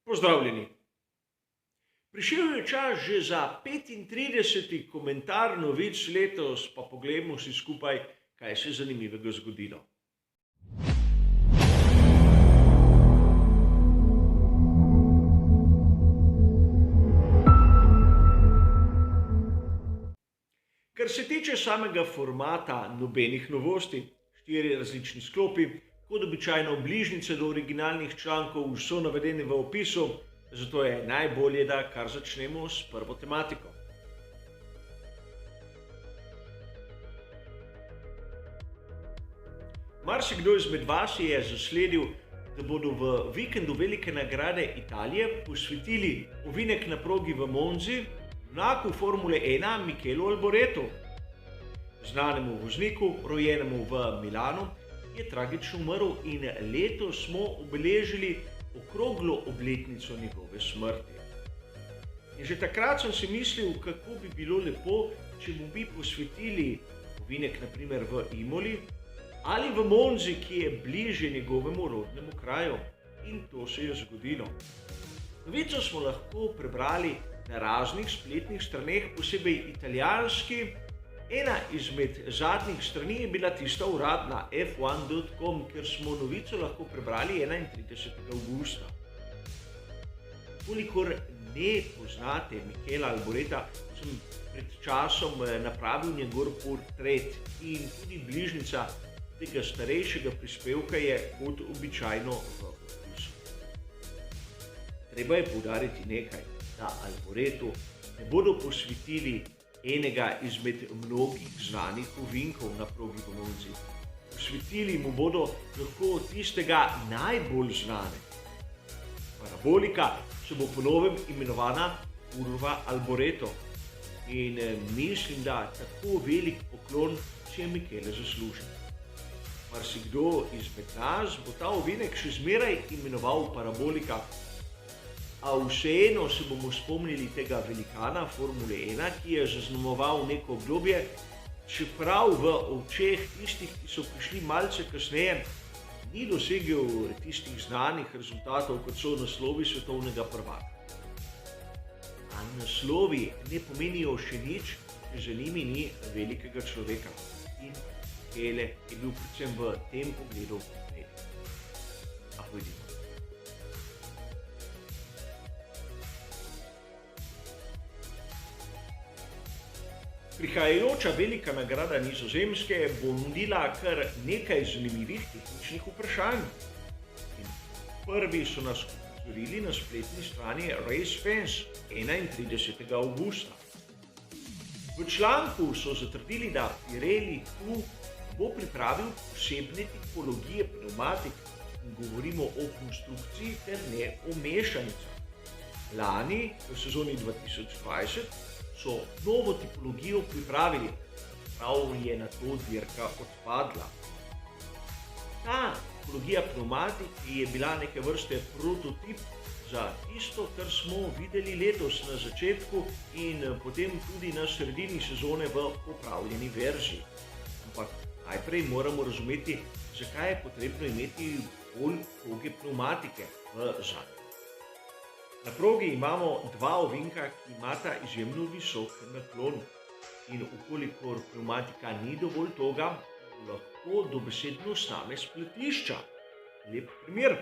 Pozdravljeni. Prišel je čas že za 35. komentar novic letos, pa poglejmo vsi skupaj, kaj se je zanimivega zgodilo. Kar se tiče samega formata, nobenih novosti, 4 različni sklopi, kot običajno bližnjice do originalnih člankov so navedeni v opisu, zato je najbolje, da kar začnemo s prvo tematiko. Marsikdo izmed vas je zasledil, da bodo v vikendu velike nagrade Italije posvetili ovinek na progi v Monzi junaku Formule 1 Michelu Alboretu. Znanemu vozniku, rojenemu v Milanu, je tragično umrl in letos smo obeležili okroglo obletnico njegove smrti. In že takrat sem si mislil, kako bi bilo lepo, če mu bi posvetili ovinek naprimer v Imoli ali v Monzi, ki je bliže njegovemu rodnemu kraju. In to se je zgodilo. Novico smo lahko prebrali na raznih spletnih straneh, posebej italijanski. Ena izmed zadnjih strani je bila tista uradna f1.com, kjer smo novico lahko prebrali 31. avgusta. Kolikor ne poznate Michela Alboreta, sem pred časom napravil njegov portret in tudi bližnjica tega starejšega prispevka je kot običajno v opisu. Treba je poudariti nekaj, da Alboretu ne bodo posvetili enega izmed mnogih znanih ovinkov na progi v Monzi. Posvetili mu bodo lahko tistega najbolj znanega. Parabolika se bo po novem imenovana Curva Alboreto in mislim, da tako velik poklon si je Michele zaslužil. Marsikdo izmed nas bo ta ovinek še zmeraj imenoval parabolika, a vseeno se bomo spomnili tega velikana Formule 1, ki je zaznamoval neko obdobje, čeprav v očeh tistih, ki so prišli malce kasneje, ni dosegel tistih znanih rezultatov, kot so naslovi svetovnega prvaka. A naslovi ne pomenijo še nič, če za njimi ni velikega človeka. In Michele je bil predvsem v tem pogledu velik. A pojdimo. Prihajajoča velika nagrada Nizozemske bo nudila kar nekaj zanimivih tehničnih vprašanj. In prvi so nas opozorili na spletni strani RaceFans 31. avgusta. V članku so zatrdili, da Pirelli tu bo pripravil posebne tipologije pnevmatik in govorimo o konstrukciji ter ne o mešanicah. Lani, v sezoni 2020, so novo tipologijo pripravili, prav je na to dirka odpadla. Ta tipologija pnevmatik je bila neke vrste prototip za tisto, kar smo videli letos na začetku in potem tudi na sredini sezone v popravljeni verziji. Ampak najprej moramo razumeti, zakaj je potrebno imeti bolj toge pnevmatike v zadnjem. Na progi imamo dva ovinka, ki imata izjemno visok naklon in ukolikor pnevmatika ni dovolj toga, lahko dobesedno sname spletišča. Lep primer.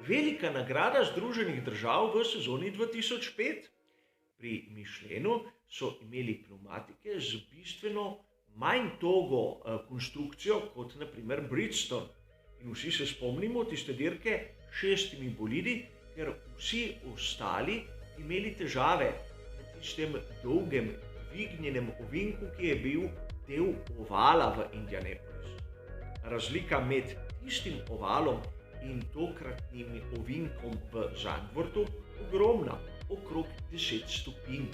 Velika nagrada Združenih držav v sezoni 2005. Pri Michelinu so imeli pnevmatike z bistveno manj togo konstrukcijo kot na primer Bridgestone. In vsi se spomnimo tiste dirke s 6 bolidi, ker vsi ostali imeli težave na tistem dolgem dvignjenem ovinku, ki je bil del ovala v Indianapolisu. Razlika med tistim ovalom in tokratnim ovinkom v Zandvoortu ogromna, okrog 10 stopinj.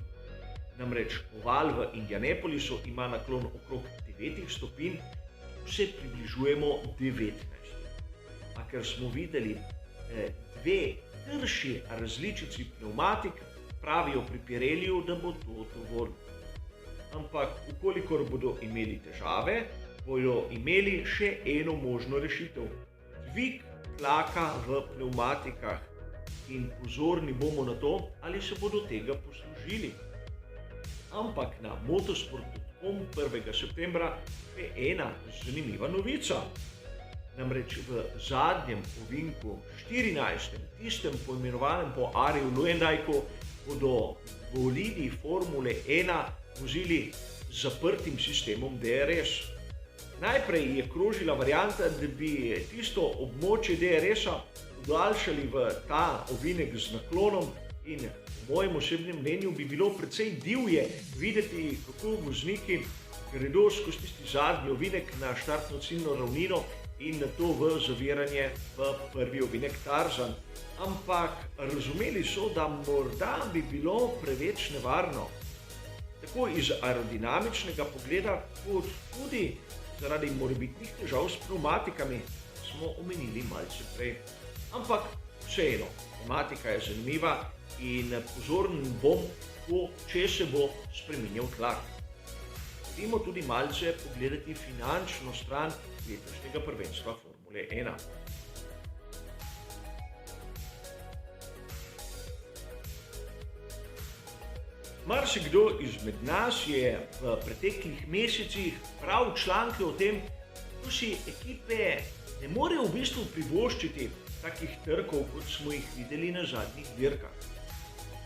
Namreč oval v Indianapolisu ima naklon okrog 9 stopinj, tu se približujemo 19. A ker smo videli dve trši različici pnevmatik, pravijo pri Pirelliju, da bo to dovolj. Ampak, ukolikor bodo imeli težave, bodo imeli še eno možno rešitev. Dvig tlaka v pnevmatikah in pozorni bomo na to, ali se bodo tega poslužili. Ampak na motosport.com 1. septembra je ena zanimiva novica. Namreč v zadnjem ovinku, 14. tistem poimenovanem po Ariju Luendijku, bodo bolidi Formule 1 vozili z zaprtim sistemom DRS. Najprej je krožila varianta, da bi tisto območje DRS-a podaljšali v ta ovinek z naklonom in po mojem osebnem mnenju bi bilo precej divje videti, kako vozniki gredo skozi tisti zadnji ovinek na štartno ciljno ravnino in nato v zaviranje v prvi ovinek Tarzan. Ampak razumeli so, da morda bi bilo preveč nevarno. Tako iz aerodinamičnega pogleda, kot tudi zaradi morebitnih težav s pneumatikami, smo omenili malce prej. Ampak vseeno, tematika je zanimiva in pozoren bom, če se bo spreminjal tlak. Želimo tudi malce pogledati finančno stran letošnjega prvenstva Formule 1. Marsikdo izmed nas je v preteklih mesecih bral članke o tem, kako si ekipe ne morejo v bistvu privoščiti takih trkov, kot smo jih videli na zadnjih dirkah.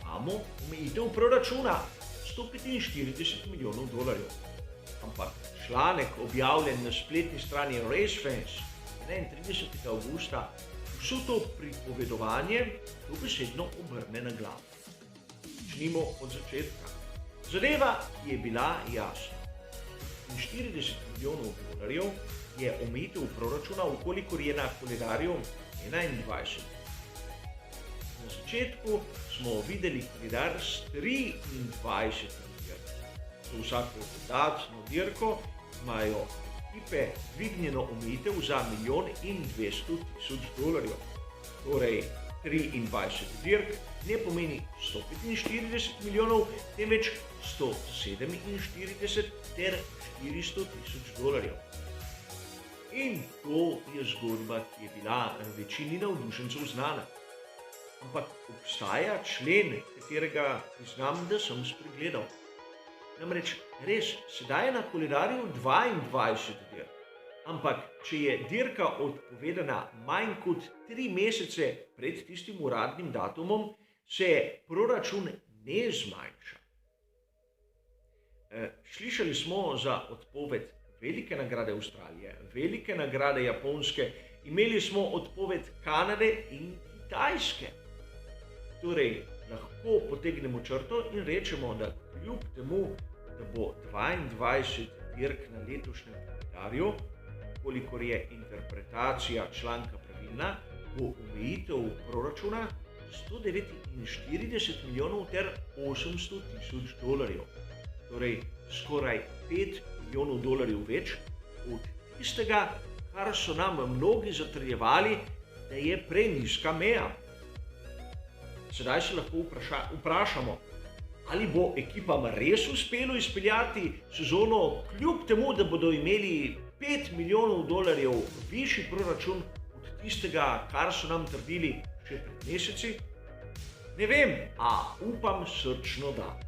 Imamo omejitev proračuna $145 milijonov. Ampak članek objavljen na spletni strani RaceFans 31. avgusta vso to pripovedovanje dobesedno obrne na glavo. Začnimo od začetka. Zadeva je bila jasna. $40 milijonov je omejitev proračuna, ukolikor je na koledarju 21. Na začetku smo videli koledar s 23 dirkami. Za vsako dodatno dirko imajo ekipe dvignjeno omejitev za $1,200,000. Torej, 23 dirk ne pomeni 145 milijonov, temveč 147 ter $400,000. In to je zgodba, ki je bila večini navdušencev znana. Ampak obstaja člen, katerega priznam, da sem spregledal. Namreč res, sedaj je na koledarju 22 dirk. Ampak če je dirka odpovedana manj kot 3 mesece pred tistim uradnim datumom, se proračun ne zmanjša. Slišali smo za odpoved velike nagrade Avstralije, velike nagrade Japonske, imeli smo odpoved Kanade in Kitajske. Torej, lahko potegnemo črto in rečemo, da kljub temu, da bo 22 dirk na letošnjem koledarju, kolikor je interpretacija članka pravilna, bo omejitev proračuna $149 milijonov ter $800,000. Torej, skoraj $5 milijonov več od tistega, kar so nam mnogi zatrjevali, da je prenizka meja. Sedaj se lahko vprašamo, ali bo ekipam res uspelo izpeljati sezono, kljub temu, da bodo imeli $5 milijonov višji proračun od tistega, kar so nam trdili še pred meseci? Ne vem, a upam srčno da.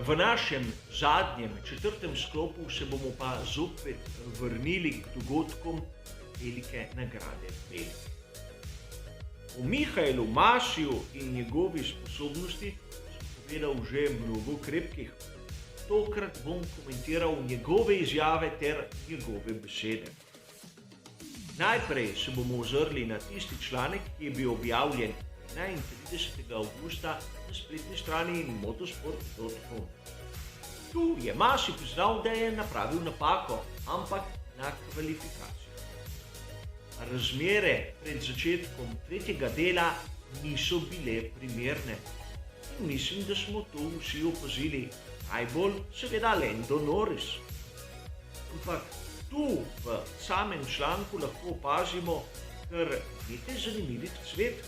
V našem zadnjem, 4. sklopu se bomo pa zopet vrnili k dogodkom velike nagrade Belgije. O Michaelu Masiju in njegovi sposobnosti sem povedal že mnogo krepkih. Tokrat bom komentiral njegove izjave ter njegove besede. Najprej se bomo ozrli na tisti članek, ki je bil objavljen 31. avgusta na spletni strani motosport.com. Tu je Masi priznal, da je napravil napako, ampak na kvalifikacijo. Razmere pred začetkom tretjega dela niso bile primerne. In mislim, da smo to vsi opazili, najbolj seveda Lando Norris. Ampak tu v samem članku lahko opazimo kar nekaj zanimivih cvetk.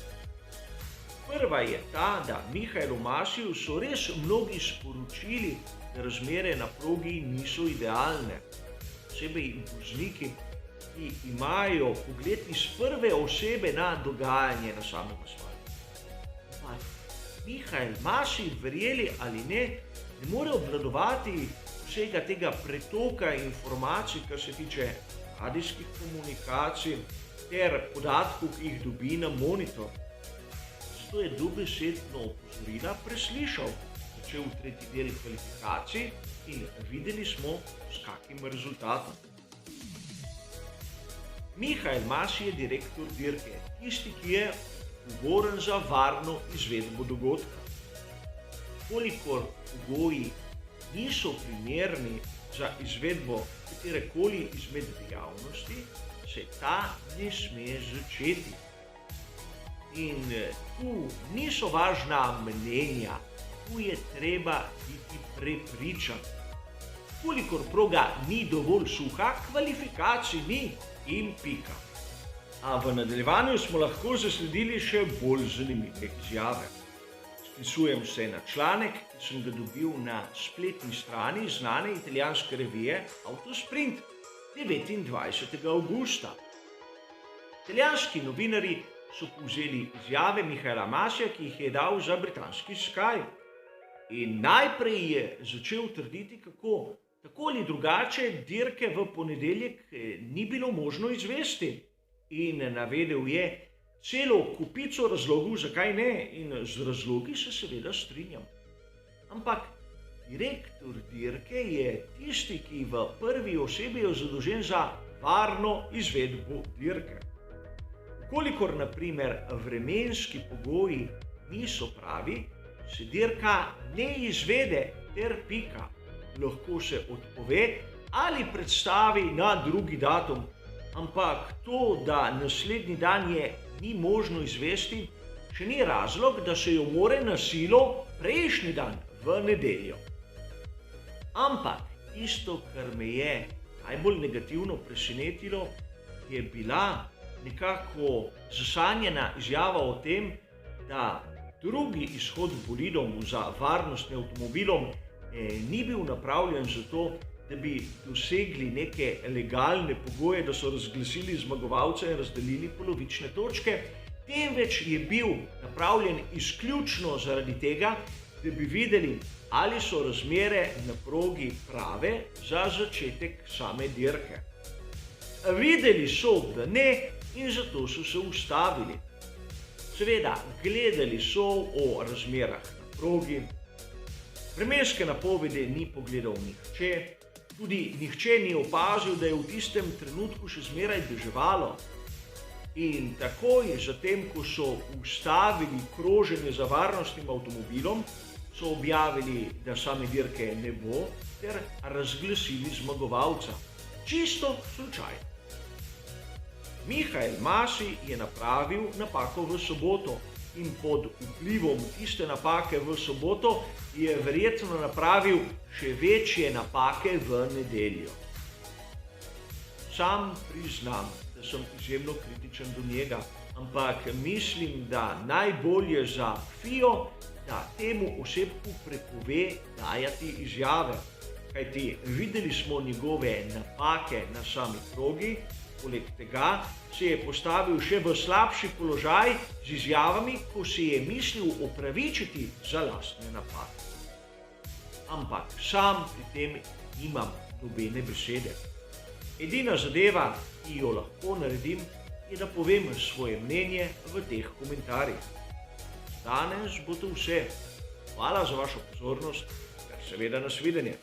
Prva je ta, da Michaelu Masiju so res mnogi sporočili, da razmere na progi niso idealne. posebej vozniki, ki imajo pogled iz prve osebe na dogajanje na samem asfaltu. Ampak Mihael Masi, verjeli ali ne more obvladovati vsega tega pretoka informacij, kar se tiče radijskih komunikacij ter podatkov, ki jih dobi na monitor. Zato je dobesedno opozorila preslišal, začel tretji del kvalifikacij in videli smo, s kakim rezultatom. Mihael Masi je direktor dirke, tisti, ki je odgovoren za varno izvedbo dogodka. Kolikor pogoji niso primerni za izvedbo katerekoli izmed dejavnosti, se ta ne sme začeti. In tu niso važna mnenja, tu je treba biti prepričan. Kolikor proga ni dovolj suha, kvalifikacij ni in pika. A v nadaljevanju smo lahko zasledili še bolj zanimive izjave. Sklicujem se na članek, ki sem ga dobil na spletni strani znane italijanske revije Autosprint 29. avgusta. Italijanski novinarji so povzeli izjave Mihaela Masija, ki jih je dal za britanski Sky. In najprej je začel trditi, kako tako ali drugače dirke v ponedeljek ni bilo možno izvesti. In navedel je celo kupico razlogov, zakaj ne, in z razlogi se seveda strinjam. Ampak direktor dirke je tisti, ki v prvi osebi je zadolžen za varno izvedbo dirke. Kolikor na primer vremenski pogoji niso pravi, se dirka ne izvede ter pika. Lahko se odpove ali predstavi na drugi datum. Ampak to, da naslednji dan je ni možno izvesti, še ni razlog, da se jo more na silo prejšnji dan v nedeljo. Ampak tisto, kar me je najbolj negativno presenetilo, je bila nekako zasanjena izjava o tem, da drugi izhod bolidom za varnostnim avtomobilom ni bil napravljen zato, da bi dosegli neke legalne pogoje, da so razglasili zmagovalca in razdelili polovične točke, temveč je bil napravljen izključno zaradi tega, da bi videli, ali so razmere na progi prave za začetek same dirke. Videli so, da ne, in zato so se ustavili. Seveda, gledali so o razmerah na progi, vremenske napovedi ni pogledal nihče, tudi nihče ni opazil, da je v tistem trenutku še zmeraj deževalo. In takoj zatem, ko so ustavili kroženje za varnostnim avtomobilom, so objavili, da same dirke ne bo, ter razglasili zmagovalca. Čisto slučajno. Mihael Masi je napravil napako v soboto in pod vplivom tiste napake v soboto je verjetno napravil še večje napake v nedeljo. Sam priznam, da sem izjemno kritičen do njega, ampak mislim, da najbolje za FIO, da temu osebku prepove dajati izjave. Kajti videli smo njegove napake na sami progi, poleg tega se je postavil še v slabši položaj z izjavami, ko se je mislil opravičiti za lastne napake. Ampak sam pri tem nimam nobene besede. Edina zadeva, ki jo lahko naredim, je, da povem svoje mnenje v teh komentarjih. Danes bo to vse. Hvala za vašo pozornost, ter seveda nasvidenje.